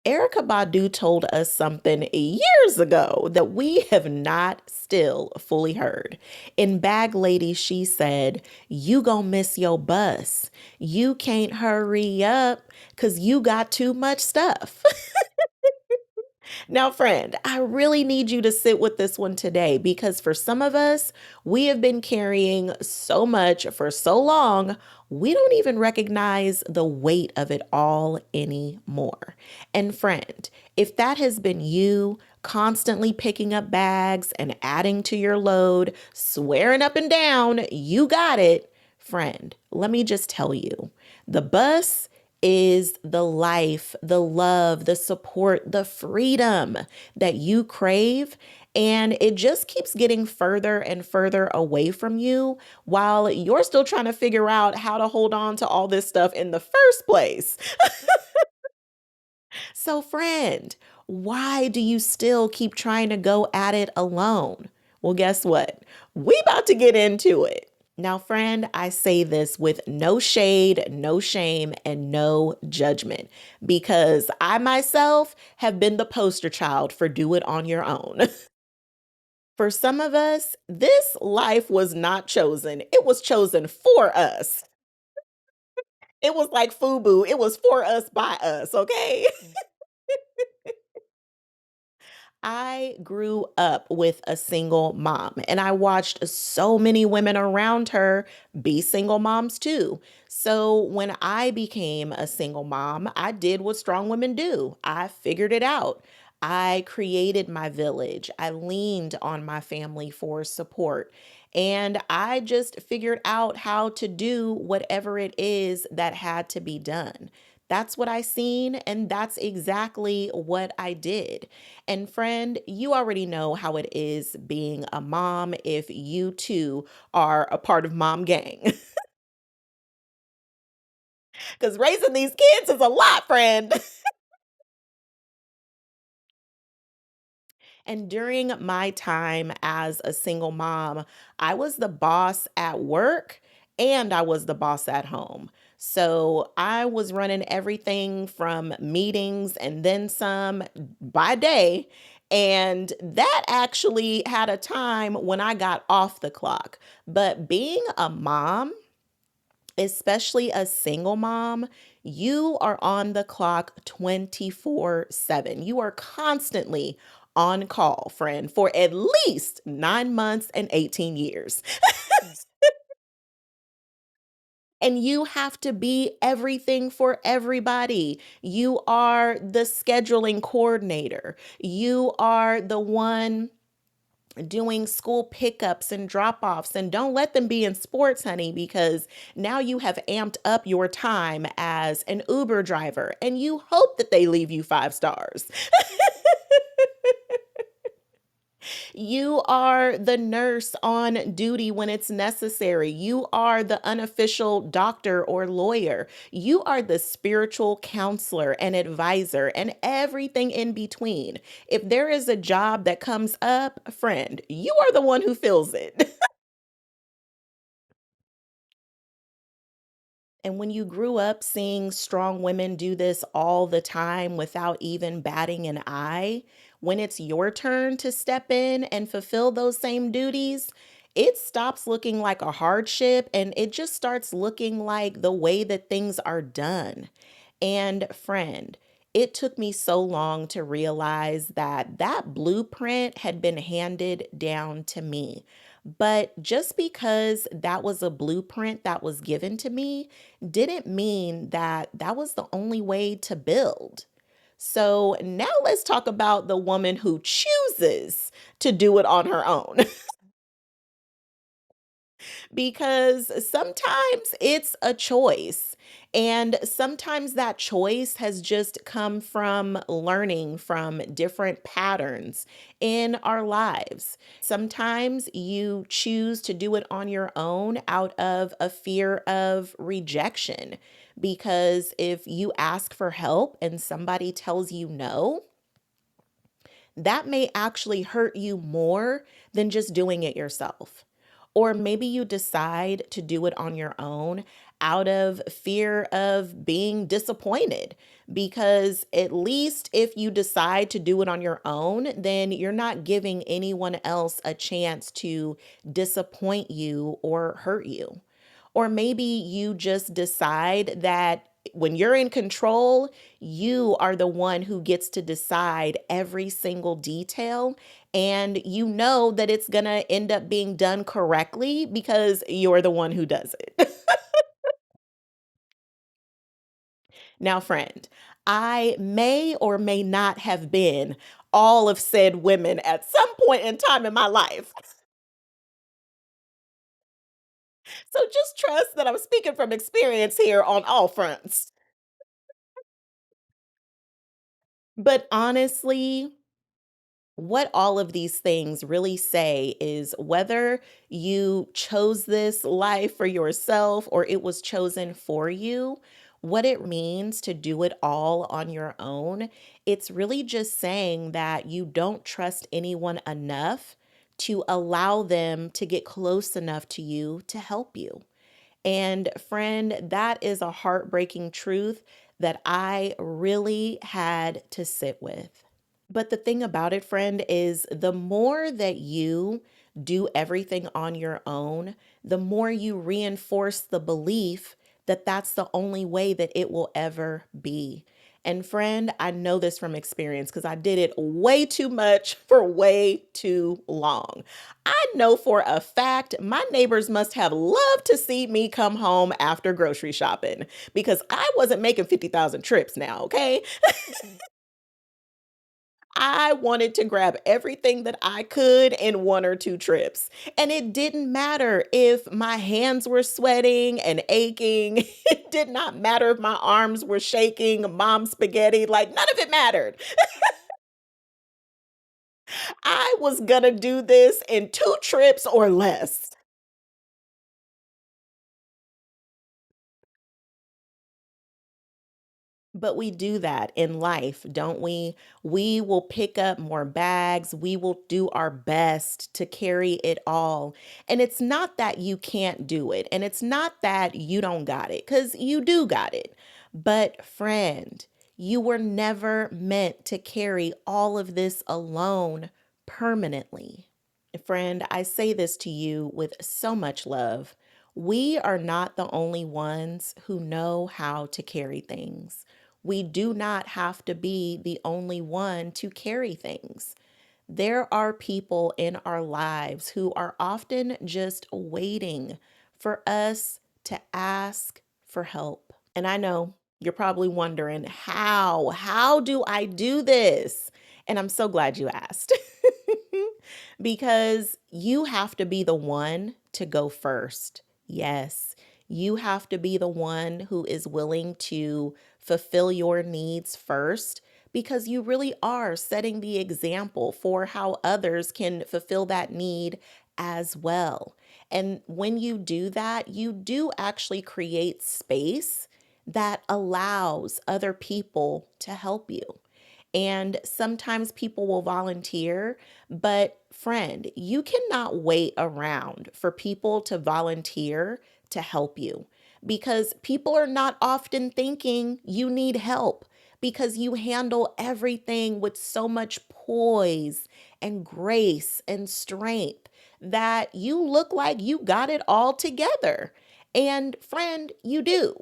Erykah Badu told us something years ago that we have not still fully heard. In Bag Lady, she said, "You gonna miss your bus. You can't hurry up because you got too much stuff." Now, friend, I really need you to sit with this one today because for some of us, we have been carrying so much for so long, we don't even recognize the weight of it all anymore. And, friend, if that has been you, constantly picking up bags and adding to your load, swearing up and down, you got it, friend, let me just tell you the bus is the life, the love, the support, the freedom that you crave. And it just keeps getting further and further away from you while you're still trying to figure out how to hold on to all this stuff in the first place. So, friend, why do you still keep trying to go at it alone? Well, guess what? We about to get into it. Now, friend, I say this with no shade, no shame, and no judgment because I myself have been the poster child for do it on your own. For some of us, this life was not chosen, it was chosen for us. It was like FUBU, it was for us by us, okay? I grew up with a single mom and I watched so many women around her be single moms too. So when I became a single mom, I did what strong women do. I figured it out. I created my village. I leaned on my family for support. And I just figured out how to do whatever it is that had to be done. That's what I seen, and that's exactly what I did. And friend, you already know how it is being a mom if you too are a part of Mom Gang. Because raising these kids is a lot, friend. And during my time as a single mom, I was the boss at work and I was the boss at home. So I was running everything from meetings and then some by day. And that actually had a time when I got off the clock. But being a mom, especially a single mom, you are on the clock 24/7. You are constantly on call, friend, for at least 9 months and 18 years. And you have to be everything for everybody. You are the scheduling coordinator. You are the one doing school pickups and drop offs. And don't let them be in sports, honey, because now you have amped up your time as an Uber driver and you hope that they leave you 5 stars. You are the nurse on duty when it's necessary. You are the unofficial doctor or lawyer. You are the spiritual counselor and advisor and everything in between. If there is a job that comes up, friend, you are the one who fills it. And when you grew up seeing strong women do this all the time without even batting an eye, when it's your turn to step in and fulfill those same duties, it stops looking like a hardship and it just starts looking like the way that things are done. And friend, it took me so long to realize that that blueprint had been handed down to me. But just because that was a blueprint that was given to me didn't mean that that was the only way to build. So now let's talk about the woman who chooses to do it on her own. Because sometimes it's a choice. And sometimes that choice has just come from learning from different patterns in our lives. Sometimes you choose to do it on your own out of a fear of rejection. Because if you ask for help and somebody tells you no, that may actually hurt you more than just doing it yourself. Or maybe you decide to do it on your own out of fear of being disappointed. Because at least if you decide to do it on your own, then you're not giving anyone else a chance to disappoint you or hurt you. Or maybe you just decide that when you're in control, you are the one who gets to decide every single detail. And you know that it's going to end up being done correctly because you're the one who does it. Now, friend, I may or may not have been all of said women at some point in time in my life. So just trust that I'm speaking from experience here on all fronts. But honestly, what all of these things really say is whether you chose this life for yourself or it was chosen for you, what it means to do it all on your own, it's really just saying that you don't trust anyone enough to allow them to get close enough to you to help you. And friend, that is a heartbreaking truth that I really had to sit with. But the thing about it, friend, is the more that you do everything on your own, the more you reinforce the belief that that's the only way that it will ever be. And friend, I know this from experience because I did it way too much for way too long. I know for a fact my neighbors must have loved to see me come home after grocery shopping because I wasn't making 50,000 trips now, okay? I wanted to grab everything that I could in one or two trips. And it didn't matter if my hands were sweating and aching. It did not matter if my arms were shaking, mom spaghetti, like none of it mattered. I was gonna do this in two trips or less. But we do that in life, don't we? We will pick up more bags. We will do our best to carry it all. And it's not that you can't do it. And it's not that you don't got it, because you do got it. But, friend, you were never meant to carry all of this alone permanently. Friend, I say this to you with so much love. We are not the only ones who know how to carry things. We do not have to be the only one to carry things. There are people in our lives who are often just waiting for us to ask for help. And I know you're probably wondering, how? How do I do this? And I'm so glad you asked. Because you have to be the one to go first. Yes, you have to be the one who is willing to fulfill your needs first because you really are setting the example for how others can fulfill that need as well. And when you do that, you do actually create space that allows other people to help you. And sometimes people will volunteer, but friend, you cannot wait around for people to volunteer to help you because people are not often thinking you need help because you handle everything with so much poise and grace and strength that you look like you got it all together. And friend, you do.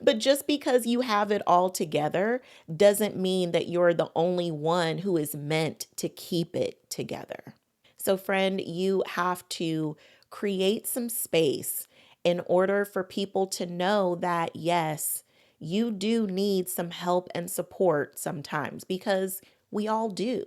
But just because you have it all together doesn't mean that you're the only one who is meant to keep it together. So, friend, you have to create some space in order for people to know that, yes, you do need some help and support sometimes because we all do.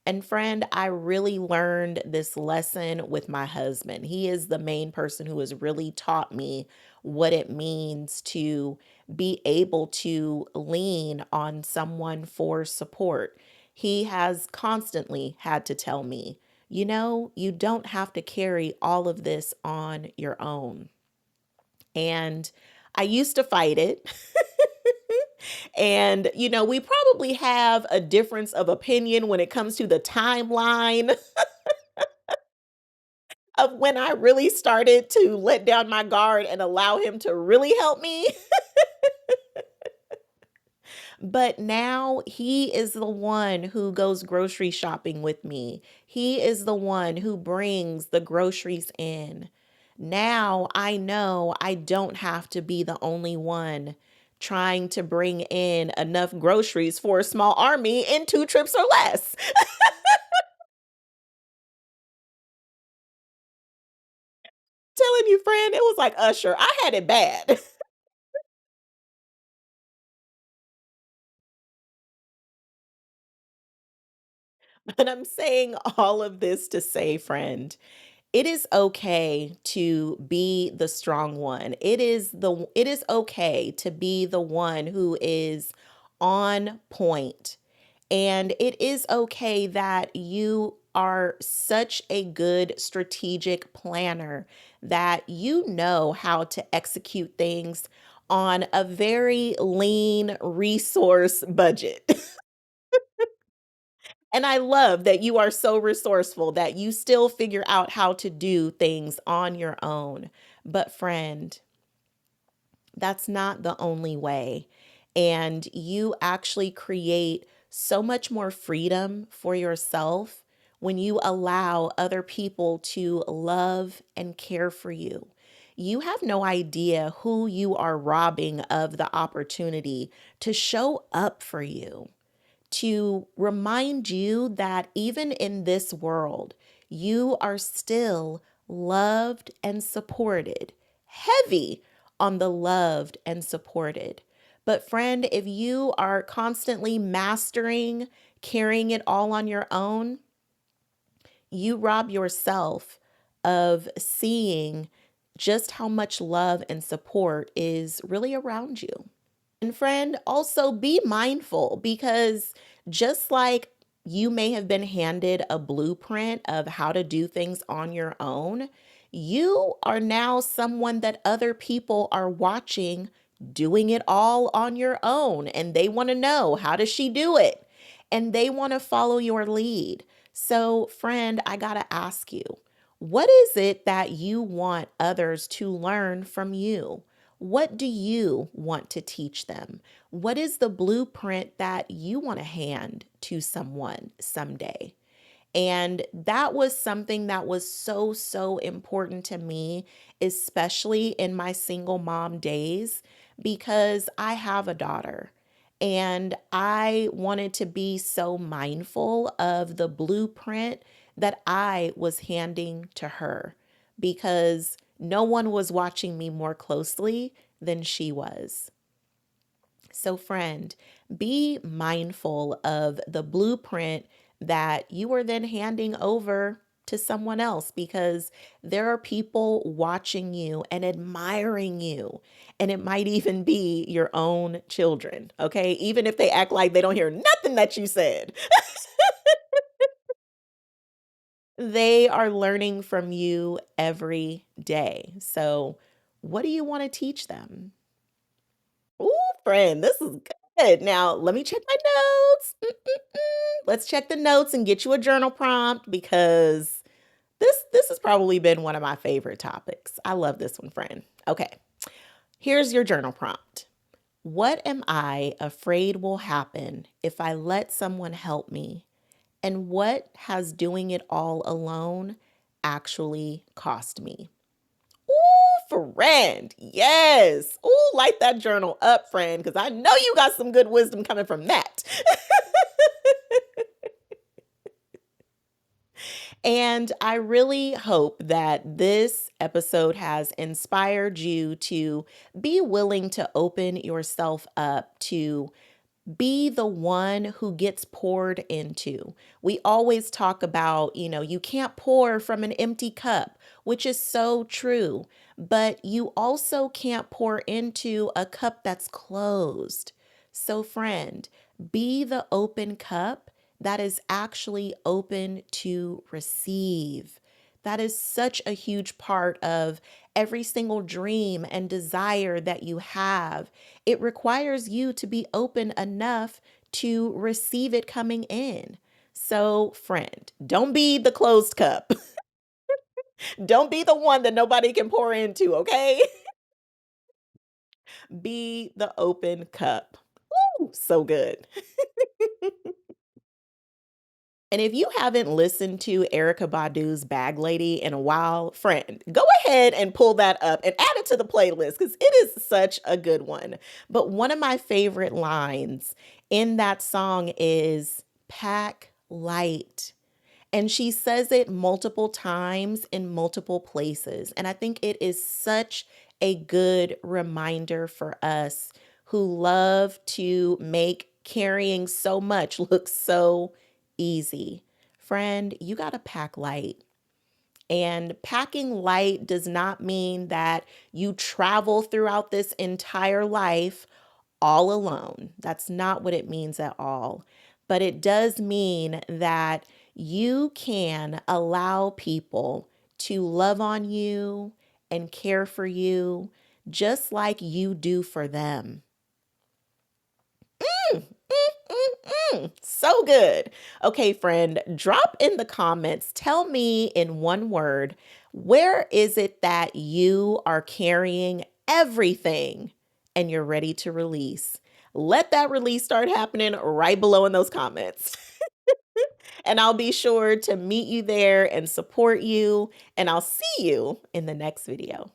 And friend, I really learned this lesson with my husband. He is the main person who has really taught me what it means to be able to lean on someone for support. He has constantly had to tell me, you don't have to carry all of this on your own. And I used to fight it. And, we probably have a difference of opinion when it comes to the timeline of when I really started to let down my guard and allow him to really help me. But now he is the one who goes grocery shopping with me. He is the one who brings the groceries in. Now I know I don't have to be the only one trying to bring in enough groceries for a small army in 2 trips or less. Telling you, friend, it was like Usher. I had it bad. But I'm saying all of this to say, friend, it is okay to be the strong one. It is okay to be the one who is on point. And it is okay that you are such a good strategic planner that you know how to execute things on a very lean resource budget. And I love that you are so resourceful that you still figure out how to do things on your own. But, friend, that's not the only way. And you actually create so much more freedom for yourself when you allow other people to love and care for you. You have no idea who you are robbing of the opportunity to show up for you, to remind you that even in this world, you are still loved and supported, heavy on the loved and supported. But, friend, if you are constantly mastering carrying it all on your own, you rob yourself of seeing just how much love and support is really around you. And friend, also be mindful because just like you may have been handed a blueprint of how to do things on your own, you are now someone that other people are watching doing it all on your own. And they want to know, how does she do it? And they want to follow your lead. So, friend, I got to ask you, what is it that you want others to learn from you? What do you want to teach them? What is the blueprint that you want to hand to someone someday? And that was something that was so, so important to me, especially in my single mom days, because I have a daughter. And I wanted to be so mindful of the blueprint that I was handing to her because no one was watching me more closely than she was. So, friend, be mindful of the blueprint that you are then handing over to someone else because there are people watching you and admiring you. And it might even be your own children, okay? Even if they act like they don't hear nothing that you said, they are learning from you every day. So, what do you want to teach them? Ooh, friend, this is good. Now, let me check my notes. Let's check the notes and get you a journal prompt because this has probably been one of my favorite topics. I love this one, friend. Okay, here's your journal prompt. What am I afraid will happen if I let someone help me? And what has doing it all alone actually cost me? Ooh, friend. Yes. Ooh, light that journal up, friend, because I know you got some good wisdom coming from that. And I really hope that this episode has inspired you to be willing to open yourself up to be the one who gets poured into. We always talk about, you can't pour from an empty cup, which is so true, but you also can't pour into a cup that's closed. So, friend, be the open cup that is actually open to receive. That is such a huge part of every single dream and desire that you have. It requires you to be open enough to receive it coming in. So, friend, don't be the closed cup. Don't be the one that nobody can pour into, okay? Be the open cup. Woo, so good. And if you haven't listened to Erykah Badu's Bag Lady in a while, friend, go ahead and pull that up and add it to the playlist because it is such a good one. But one of my favorite lines in that song is pack light. And she says it multiple times in multiple places. And I think it is such a good reminder for us who love to make carrying so much look so easy. Friend, you got to pack light. And packing light does not mean that you travel throughout this entire life all alone. That's not what it means at all. But it does mean that you can allow people to love on you and care for you just like you do for them. So good. Okay, friend, drop in the comments. Tell me in one word, where is it that you are carrying everything and you're ready to release? Let that release start happening right below in those comments. And I'll be sure to meet you there and support you. And I'll see you in the next video.